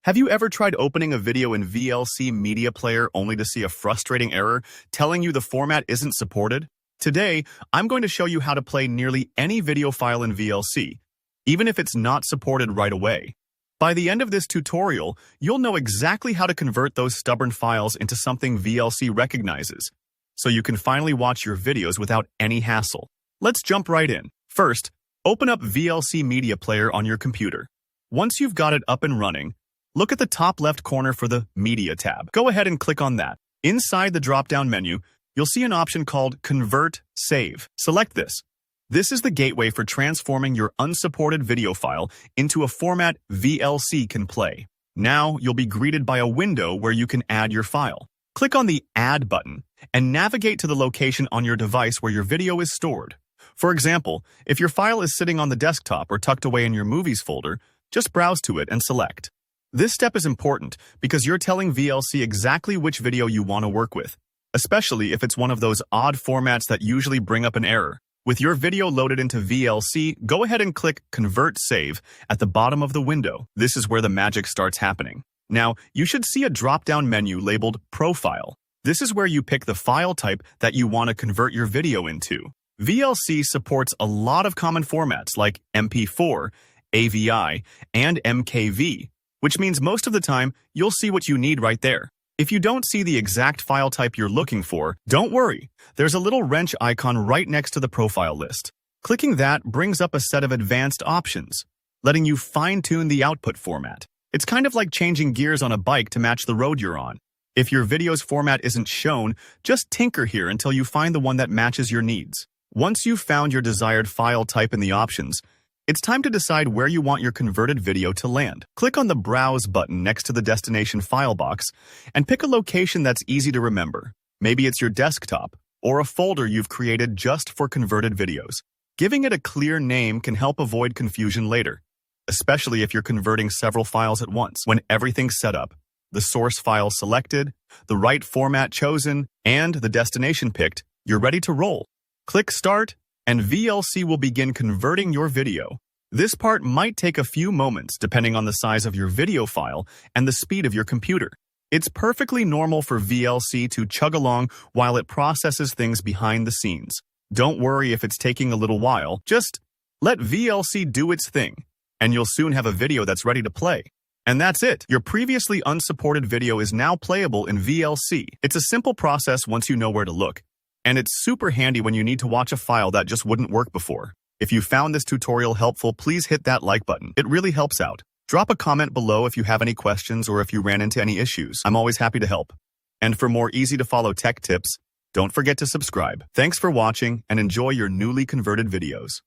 Have you ever tried opening a video in VLC Media Player only to see a frustrating error telling you the format isn't supported? Today, I'm going to show you how to play nearly any video file in VLC, even if it's not supported right away. By the end of this tutorial, you'll know exactly how to convert those stubborn files into something VLC recognizes, so you can finally watch your videos without any hassle. Let's jump right in. First, open up VLC Media Player on your computer. Once you've got it up and running, look at the top left corner for the Media tab. Go ahead and click on that. Inside the drop-down menu, you'll see an option called Convert Save. Select this. This is the gateway for transforming your unsupported video file into a format VLC can play. Now, you'll be greeted by a window where you can add your file. Click on the Add button and navigate to the location on your device where your video is stored. For example, if your file is sitting on the desktop or tucked away in your Movies folder, just browse to it and select. This step is important because you're telling VLC exactly which video you want to work with, especially if it's one of those odd formats that usually bring up an error. With your video loaded into VLC, go ahead and click Convert Save at the bottom of the window. This is where the magic starts happening. Now, you should see a drop-down menu labeled Profile. This is where you pick the file type that you want to convert your video into. VLC supports a lot of common formats like MP4, AVI, and MKV, which means most of the time, you'll see what you need right there. If you don't see the exact file type you're looking for, don't worry. There's a little wrench icon right next to the profile list. Clicking that brings up a set of advanced options, letting you fine-tune the output format. It's kind of like changing gears on a bike to match the road you're on. If your video's format isn't shown, just tinker here until you find the one that matches your needs. Once you've found your desired file type in the options, it's time to decide where you want your converted video to land. Click on the Browse button next to the destination file box and pick a location that's easy to remember. Maybe it's your desktop or a folder you've created just for converted videos. Giving it a clear name can help avoid confusion later, especially if you're converting several files at once. When everything's set up, the source file selected, the right format chosen, and the destination picked, you're ready to roll. Click Start, and VLC will begin converting your video. This part might take a few moments depending on the size of your video file and the speed of your computer. It's perfectly normal for VLC to chug along while it processes things behind the scenes. Don't worry if it's taking a little while, just let VLC do its thing, and you'll soon have a video that's ready to play. And that's it. Your previously unsupported video is now playable in VLC. It's a simple process once you know where to look. And it's super handy when you need to watch a file that just wouldn't work before. If you found this tutorial helpful, please hit that like button. It really helps out. Drop a comment below if you have any questions or if you ran into any issues. I'm always happy to help. And for more easy-to-follow tech tips, don't forget to subscribe. Thanks for watching and enjoy your newly converted videos.